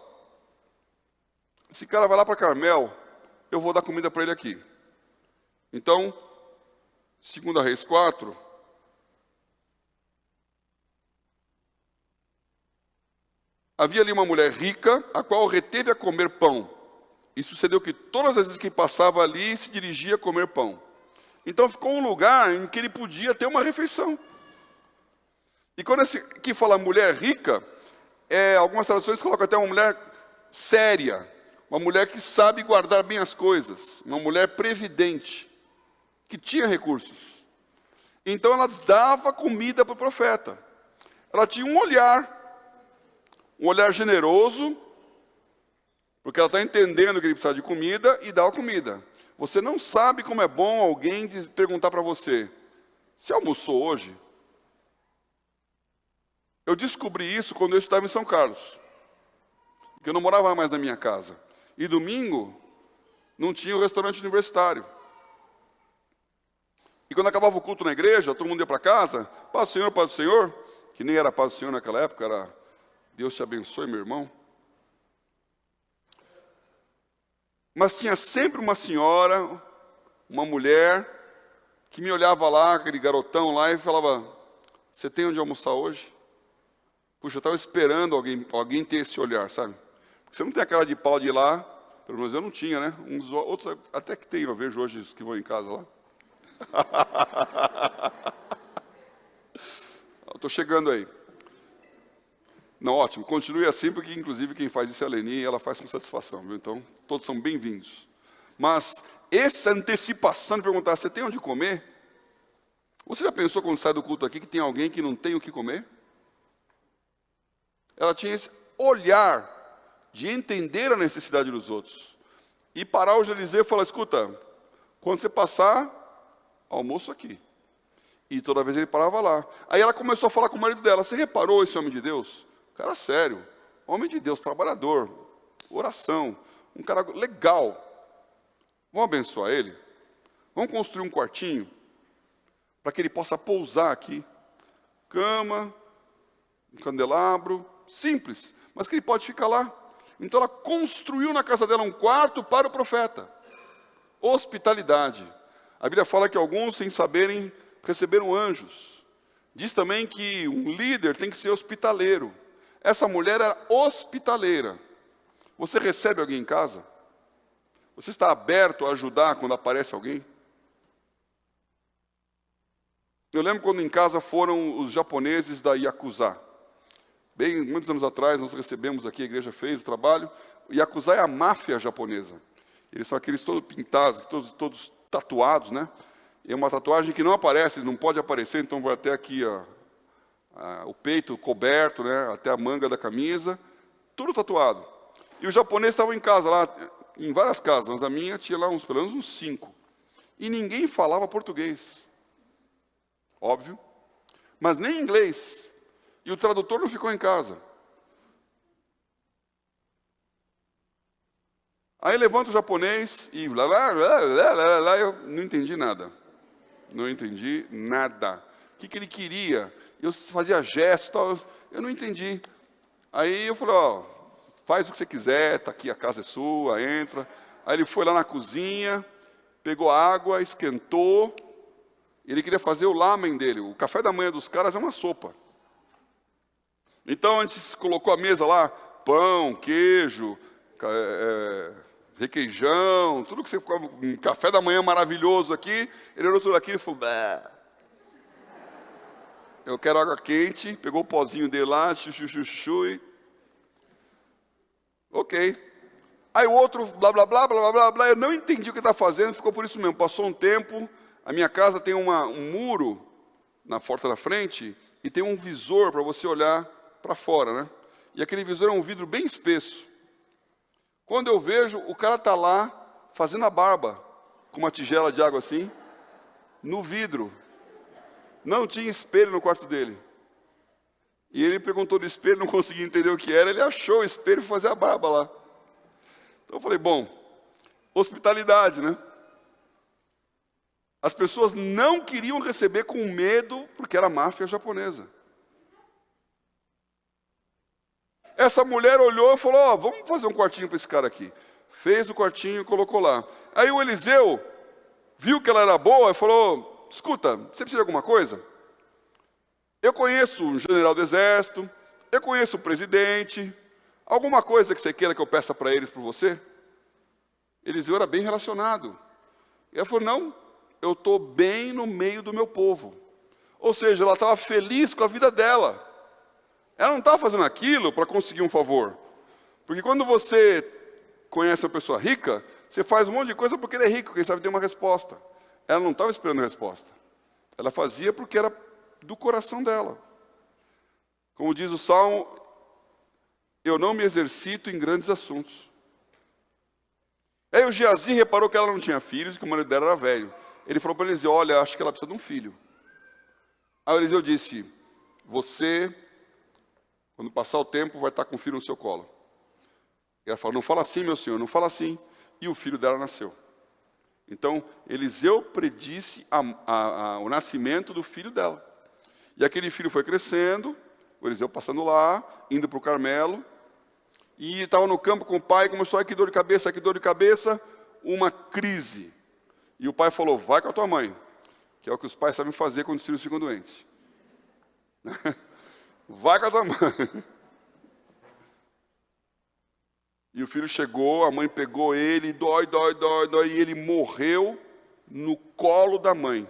esse cara vai lá para Carmel, eu vou dar comida para ele aqui. Então, 2 Reis 4, havia ali uma mulher rica, a qual reteve a comer pão. E sucedeu que todas as vezes que passava ali, se dirigia a comer pão. Então ficou um lugar em que ele podia ter uma refeição. E quando aqui fala mulher rica, algumas traduções colocam até uma mulher séria, uma mulher que sabe guardar bem as coisas, uma mulher previdente, que tinha recursos. Então ela dava comida para o profeta. Ela tinha um olhar generoso, porque ela está entendendo que ele precisa de comida e dá a comida. Você não sabe como é bom alguém perguntar para você, você almoçou hoje? Eu descobri isso quando eu estava em São Carlos, porque eu não morava mais na minha casa. E domingo não tinha o restaurante universitário. E quando acabava o culto na igreja, todo mundo ia para casa, paz do Senhor, que nem era paz do Senhor naquela época, era Deus te abençoe, meu irmão. Mas tinha sempre uma senhora, uma mulher, que me olhava lá, aquele garotão lá, e falava, você tem onde almoçar hoje? Puxa, eu estava esperando alguém ter esse olhar, sabe? Porque você não tem a cara de pau de ir lá, pelo menos eu não tinha, né? Uns outros até que tem, eu vejo hoje os que vão em casa lá. Estou chegando aí. Não, ótimo, continue assim, porque inclusive quem faz isso é a Leni, e ela faz com satisfação, viu? Então, todos são bem-vindos. Mas essa antecipação de perguntar, você tem onde comer? Você já pensou quando sai do culto aqui que tem alguém que não tem o que comer? Ela tinha esse olhar de entender a necessidade dos outros. E parar o Eliseu e falar, escuta, quando você passar, almoço aqui. E toda vez ele parava lá. Aí ela começou a falar com o marido dela, você reparou esse homem de Deus? Cara sério, homem de Deus, trabalhador, oração, um cara legal. Vamos abençoar ele? Vamos construir um quartinho para que ele possa pousar aqui. Cama, um candelabro, simples, mas que ele pode ficar lá. Então ela construiu na casa dela um quarto para o profeta. Hospitalidade. A Bíblia fala que alguns, sem saberem, receberam anjos. Diz também que um líder tem que ser hospitaleiro. Essa mulher era hospitaleira. Você recebe alguém em casa? Você está aberto a ajudar quando aparece alguém? Eu lembro quando em casa foram os japoneses da Yakuza. Bem, muitos anos atrás, nós recebemos aqui, a igreja fez o trabalho. O Yakuza é a máfia japonesa. Eles são aqueles todos pintados, todos tatuados, né? E é uma tatuagem que não aparece, não pode aparecer, então vai até aqui o peito coberto, né? Até a manga da camisa, tudo tatuado. E os japoneses estavam em casa lá, em várias casas, mas a minha tinha lá pelo menos uns 5. E ninguém falava português. Óbvio. Mas nem inglês. E o tradutor não ficou em casa. Aí levanta o japonês e lá, eu não entendi nada. Não entendi nada. O que ele queria? Eu fazia gestos e tal, eu não entendi. Aí eu falei, faz o que você quiser, tá aqui, a casa é sua, entra. Aí ele foi lá na cozinha, pegou água, esquentou. Ele queria fazer o lamen dele. O café da manhã dos caras é uma sopa. Então a gente colocou a mesa lá, pão, queijo, requeijão, tudo que você come, um café da manhã maravilhoso aqui. Ele olhou tudo aquilo e falou, bah. Eu quero água quente, pegou o pozinho dele lá, chuchu, ok. Aí o outro, blá, blá, blá, blá, blá, blá, eu não entendi o que ele está fazendo, ficou por isso mesmo. Passou um tempo, a minha casa tem um muro na porta da frente e tem um visor para você olhar para fora, né? E aquele visor é um vidro bem espesso. Quando eu vejo, o cara está lá fazendo a barba, com uma tigela de água assim, no vidro. Não tinha espelho no quarto dele. E ele perguntou do espelho, não conseguia entender o que era, ele achou o espelho e fazer a barba lá. Então eu falei, bom, hospitalidade, né? As pessoas não queriam receber com medo, porque era máfia japonesa. Essa mulher olhou e falou, ó, vamos fazer um quartinho para esse cara aqui. Fez o quartinho e colocou lá. Aí o Eliseu viu que ela era boa e falou, escuta, você precisa de alguma coisa? Eu conheço um general do exército, eu conheço o presidente, alguma coisa que você queira que eu peça para eles por você? Eliseu era bem relacionado. E ela falou, não, eu estou bem no meio do meu povo. Ou seja, ela estava feliz com a vida dela. Ela não estava fazendo aquilo para conseguir um favor. Porque quando você conhece uma pessoa rica, você faz um monte de coisa porque ele é rico, quem sabe tem uma resposta. Ela não estava esperando a resposta. Ela fazia porque era do coração dela. Como diz o Salmo, eu não me exercito em grandes assuntos. Aí o Geazi reparou que ela não tinha filhos e que o marido dela era velho. Ele falou para Eliseu, olha, acho que ela precisa de um filho. Aí o Eliseu disse, você, quando passar o tempo, vai estar com um filho no seu colo. E ela falou, não fala assim, meu senhor, não fala assim. E o filho dela nasceu. Então, Eliseu predisse o nascimento do filho dela. E aquele filho foi crescendo, o Eliseu passando lá, indo para o Carmelo, e estava no campo com o pai, começou, ai que dor de cabeça, uma crise. E o pai falou, vai com a tua mãe, que é o que os pais sabem fazer quando os filhos ficam doentes. Vai com a tua mãe. E o filho chegou, a mãe pegou ele, dói, e ele morreu no colo da mãe.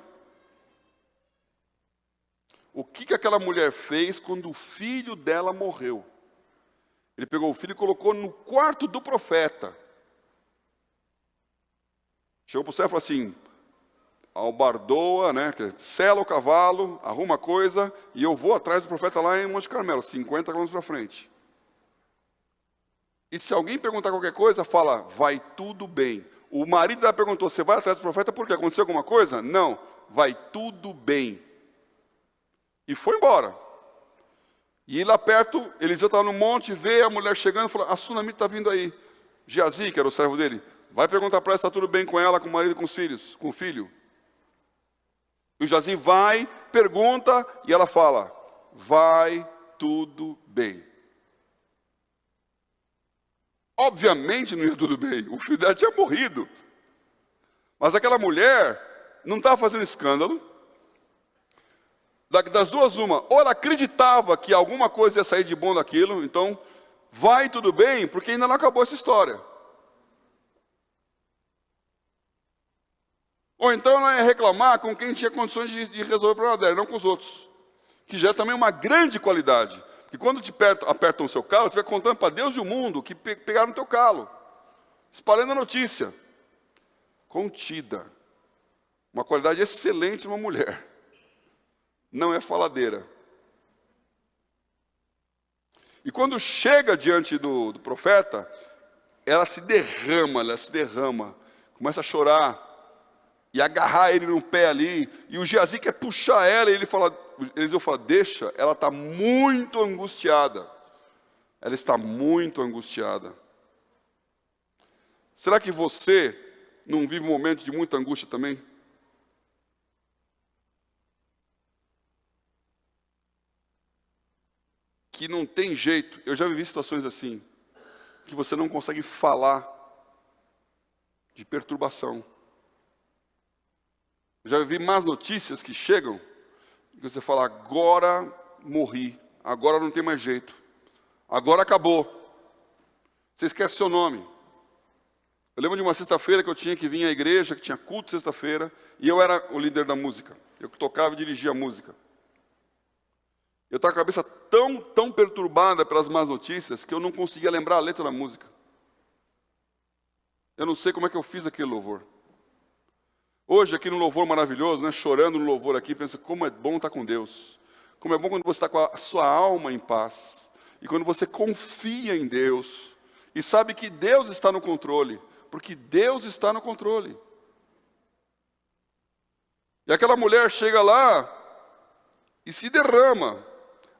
O que aquela mulher fez quando o filho dela morreu? Ele pegou o filho e colocou no quarto do profeta. Chegou para o céu e falou assim, albardoa, né, sela o cavalo, arruma a coisa, e eu vou atrás do profeta lá em Monte Carmelo, 50 quilômetros para frente. E se alguém perguntar qualquer coisa, fala, vai tudo bem. O marido dela perguntou, você vai atrás do profeta porque aconteceu alguma coisa? Não, vai tudo bem. E foi embora. E lá perto, Eliseu estava no monte, vê a mulher chegando e falou, a Sunamita está vindo aí. Geazi, que era o servo dele, vai perguntar para ela se está tudo bem com ela, com o marido e com os filhos, com o filho. E o Geazi vai, pergunta, e ela fala, vai tudo bem. Obviamente não ia tudo bem, o filho dela tinha morrido. Mas aquela mulher não estava fazendo escândalo. Das duas uma, ou ela acreditava que alguma coisa ia sair de bom daquilo, então vai tudo bem, porque ainda não acabou essa história. Ou então ela ia reclamar com quem tinha condições de resolver o problema dela, não com os outros. Que já é também uma grande qualidade. E quando te apertam o seu calo, você vai contando para Deus e o mundo que pegaram o teu calo. Espalhando a notícia. Contida. Uma qualidade excelente de uma mulher. Não é faladeira. E quando chega diante do profeta, ela se derrama. Começa a chorar. E agarrar ele no pé ali. E o Geazi quer puxar ela. E Eliseu fala, deixa, ela está muito angustiada. Ela está muito angustiada. Será que você não vive um momento de muita angústia também? Que não tem jeito. Eu já vivi situações assim. Que você não consegue falar de perturbação. Eu já vi más notícias que chegam. Que você fala, agora morri. Agora não tem mais jeito. Agora acabou. Você esquece seu nome. Eu lembro de uma sexta-feira que eu tinha que vir à igreja, que tinha culto sexta-feira, e eu era o líder da música. Eu que tocava e dirigia a música. Eu estava com a cabeça tão perturbada pelas más notícias que eu não conseguia lembrar a letra da música. Eu não sei como é que eu fiz aquele louvor. Hoje, aqui no louvor maravilhoso, né, chorando no louvor aqui, pensa como é bom estar com Deus. Como é bom quando você está com a sua alma em paz. E quando você confia em Deus. E sabe que Deus está no controle. Porque Deus está no controle. E aquela mulher chega lá e se derrama.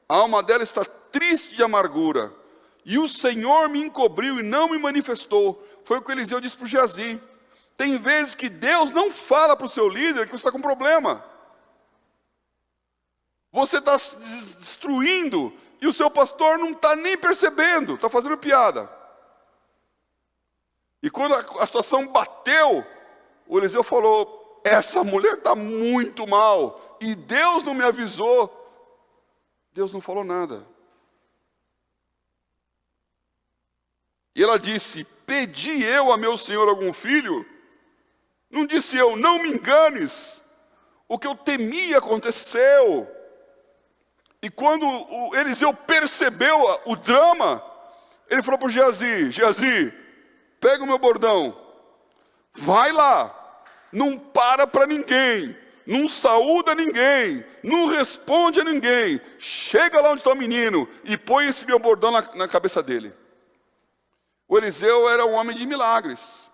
A alma dela está triste de amargura. E o Senhor me encobriu e não me manifestou. Foi o que Eliseu disse para o Geazi. Tem vezes que Deus não fala para o seu líder que você está com problema. Você está se destruindo e o seu pastor não está nem percebendo, está fazendo piada. E quando a situação bateu, o Eliseu falou, essa mulher está muito mal, e Deus não me avisou. Deus não falou nada. E ela disse, pedi eu a meu senhor algum filho? Não disse eu, não me enganes, o que eu temia aconteceu. E quando o Eliseu percebeu o drama, ele falou para o Geazi, Geazi, pega o meu bordão, vai lá, não para ninguém, não saúda ninguém, não responde a ninguém, chega lá onde está o menino e põe esse meu bordão na cabeça dele. O Eliseu era um homem de milagres,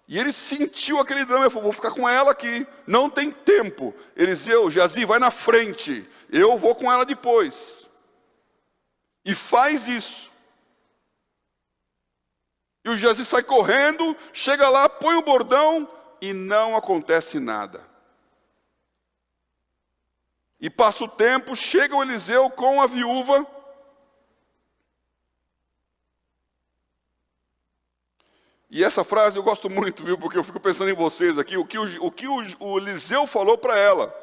e ele sentiu aquele drama, ele falou, vou ficar com ela aqui, não tem tempo. Eliseu, Geazi, vai na frente, eu vou com ela depois. E faz isso. E o Geazi sai correndo, chega lá, põe o bordão e não acontece nada. E passa o tempo, chega o Eliseu com a viúva. E essa frase eu gosto muito, viu? Porque eu fico pensando em vocês aqui, o que o Eliseu falou para ela.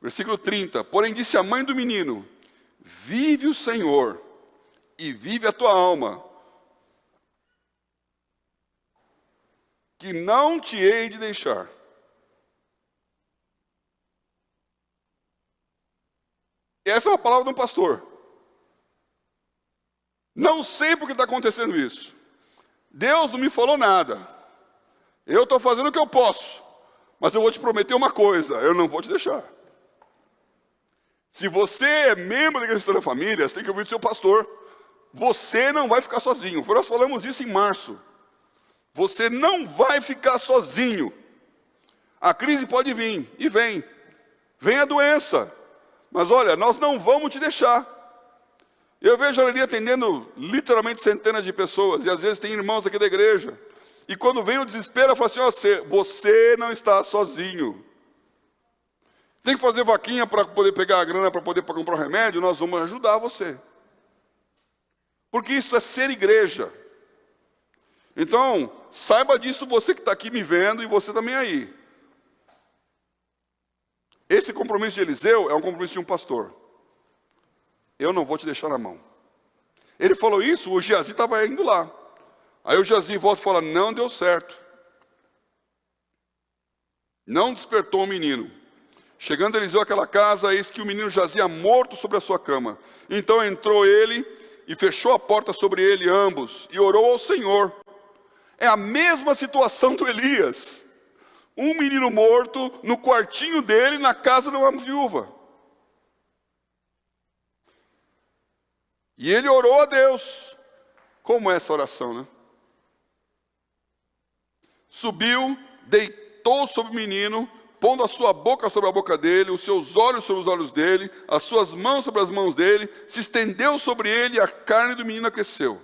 Versículo 30. Porém disse a mãe do menino, vive o Senhor e vive a tua alma, que não te hei de deixar. Essa é uma palavra de um pastor. Não sei por que está acontecendo isso. Deus não me falou nada. Eu estou fazendo o que eu posso. Mas eu vou te prometer uma coisa, eu não vou te deixar. Se você é membro da Igreja da Família, você tem que ouvir do seu pastor. Você não vai ficar sozinho. Nós falamos isso em março. Você não vai ficar sozinho. A crise pode vir, e vem. Vem a doença. Mas olha, nós não vamos te deixar. Eu vejo a Aline atendendo literalmente centenas de pessoas. E às vezes tem irmãos aqui da igreja. E quando vem o desespero, ela fala assim, você não está sozinho. Tem que fazer vaquinha para poder pegar a grana, para poder comprar o remédio, nós vamos ajudar você. Porque isso é ser igreja. Então, saiba disso você que está aqui me vendo e você também aí. Esse compromisso de Eliseu é um compromisso de um pastor. Eu não vou te deixar na mão. Ele falou isso, o Geazi estava indo lá. Aí o Geazi volta e fala, não deu certo. Não despertou o menino. Chegando Eliseu àquela casa, eis que o menino jazia morto sobre a sua cama. Então entrou ele e fechou a porta sobre ele ambos e orou ao Senhor. É a mesma situação do Elias. Um menino morto no quartinho dele, na casa de uma viúva. E ele orou a Deus. Como é essa oração, né? Subiu, deitou sobre o menino, pondo a sua boca sobre a boca dele, os seus olhos sobre os olhos dele, as suas mãos sobre as mãos dele, se estendeu sobre ele e a carne do menino aqueceu.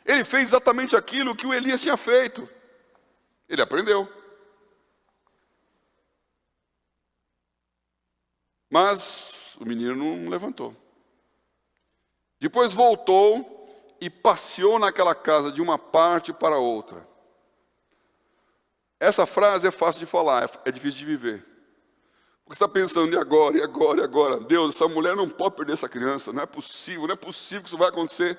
Ele fez exatamente aquilo que o Elias tinha feito. Ele aprendeu. Mas o menino não levantou. Depois voltou e passeou naquela casa de uma parte para outra. Essa frase é fácil de falar, é difícil de viver. Porque você está pensando, e agora, e agora, e agora? Deus, essa mulher não pode perder essa criança, não é possível que isso vai acontecer.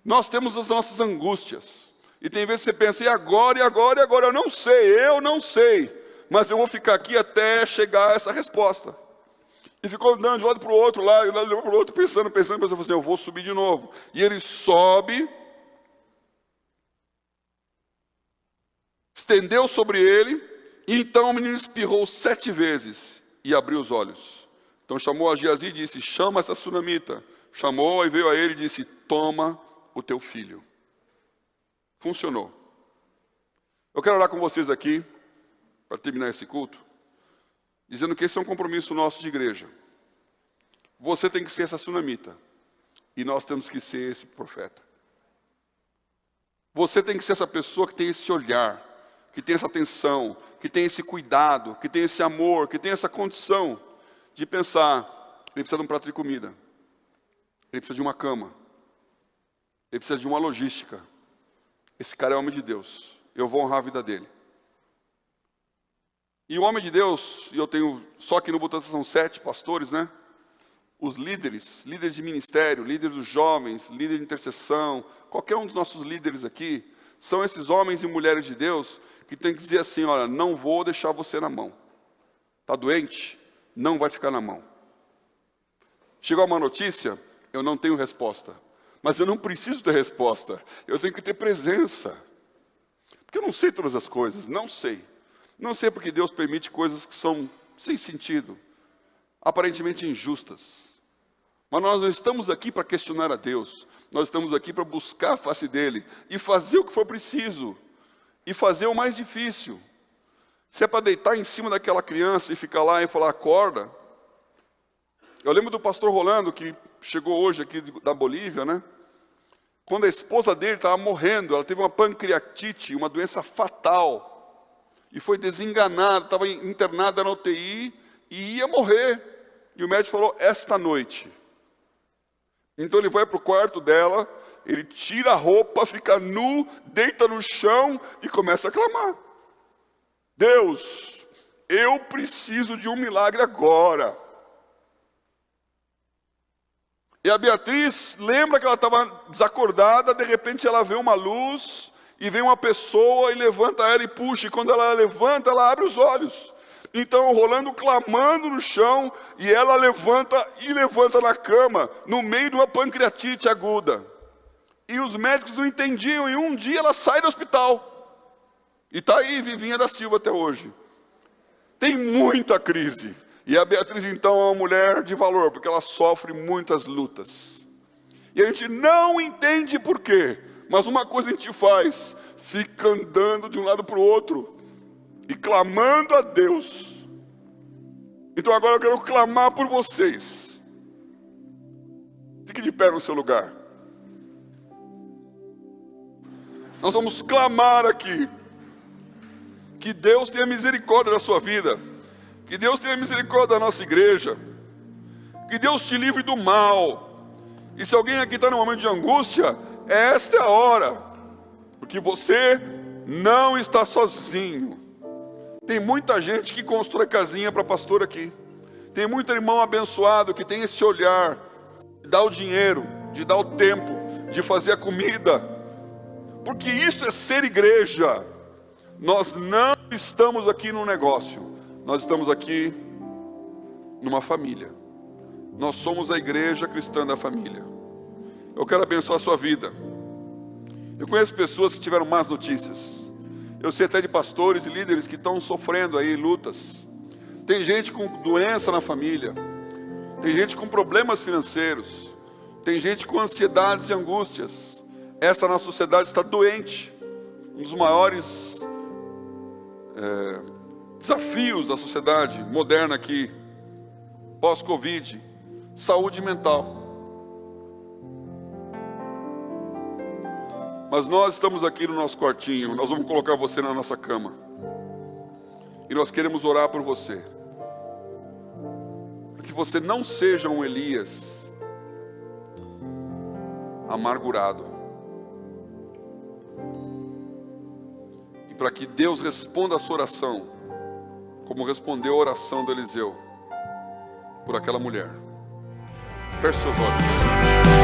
Nós temos as nossas angústias. E tem vezes que você pensa, e agora, e agora, e agora? Eu não sei. Mas eu vou ficar aqui até chegar a essa resposta. E ficou andando de um lado para o outro, lá, de um lado para o outro, pensando, assim, eu vou subir de novo. E ele sobe, estendeu sobre ele, e então o menino espirrou 7 vezes e abriu os olhos. Então chamou a Geazi e disse, chama essa sunamita. Chamou e veio a ele e disse, toma o teu filho. Funcionou. Eu quero orar com vocês aqui, para terminar esse culto, dizendo que esse é um compromisso nosso de igreja. Você tem que ser essa sunamita. E nós temos que ser esse profeta. Você tem que ser essa pessoa que tem esse olhar, que tem essa atenção, que tem esse cuidado, que tem esse amor, que tem essa condição de pensar, ele precisa de um prato de comida, ele precisa de uma cama, ele precisa de uma logística. Esse cara é homem de Deus, eu vou honrar a vida dele. E o homem de Deus, e eu tenho, só que no Butantã são 7 pastores, né? Os líderes de ministério, líderes dos jovens, líder de intercessão, qualquer um dos nossos líderes aqui, são esses homens e mulheres de Deus que tem que dizer assim, olha, não vou deixar você na mão. Está doente? Não vai ficar na mão. Chegou uma notícia, eu não tenho resposta. Mas eu não preciso ter resposta, eu tenho que ter presença. Porque eu não sei todas as coisas, não sei. Não sei porque Deus permite coisas que são sem sentido, aparentemente injustas. Mas nós não estamos aqui para questionar a Deus. Nós estamos aqui para buscar a face dEle e fazer o que for preciso. E fazer o mais difícil. Se é para deitar em cima daquela criança e ficar lá e falar, acorda. Eu lembro do pastor Rolando, que chegou hoje aqui da Bolívia, né? Quando a esposa dele estava morrendo, ela teve uma pancreatite, uma doença fatal. E foi desenganada, estava internada na UTI e ia morrer. E o médico falou, esta noite. Então ele vai para o quarto dela, ele tira a roupa, fica nu, deita no chão e começa a clamar. Deus, eu preciso de um milagre agora. E a Beatriz lembra que ela estava desacordada, de repente ela vê uma luz, e vem uma pessoa e levanta ela e puxa, e quando ela levanta, ela abre os olhos. Então, Rolando clamando no chão, e ela levanta e levanta na cama, no meio de uma pancreatite aguda. E os médicos não entendiam, e um dia ela sai do hospital. E está aí, vivinha da Silva até hoje. Tem muita crise. E a Beatriz, então, é uma mulher de valor, porque ela sofre muitas lutas. E a gente não entende por quê, mas uma coisa a gente faz, fica andando de um lado para o outro, e clamando a Deus. Então agora eu quero clamar por vocês. Fique de pé no seu lugar. Nós vamos clamar aqui, que Deus tenha misericórdia da sua vida, que Deus tenha misericórdia da nossa igreja, que Deus te livre do mal. E se alguém aqui está num momento de angústia, esta é a hora, porque você não está sozinho. Tem muita gente que constrói casinha para pastor aqui. Tem muito irmão abençoado que tem esse olhar de dar o dinheiro, de dar o tempo, de fazer a comida. Porque isso é ser igreja. Nós não estamos aqui num negócio. Nós estamos aqui numa família. Nós somos a igreja cristã da família. Eu quero abençoar a sua vida. Eu conheço pessoas que tiveram más notícias. Eu sei até de pastores e líderes que estão sofrendo aí lutas. Tem gente com doença na família. Tem gente com problemas financeiros. Tem gente com ansiedades e angústias. Essa nossa sociedade está doente. Um dos maiores desafios da sociedade moderna aqui, pós-Covid, saúde mental. Mas nós estamos aqui no nosso quartinho, nós vamos colocar você na nossa cama. E nós queremos orar por você. Para que você não seja um Elias amargurado. E para que Deus responda a sua oração, como respondeu a oração do Eliseu por aquela mulher. Feche seus olhos.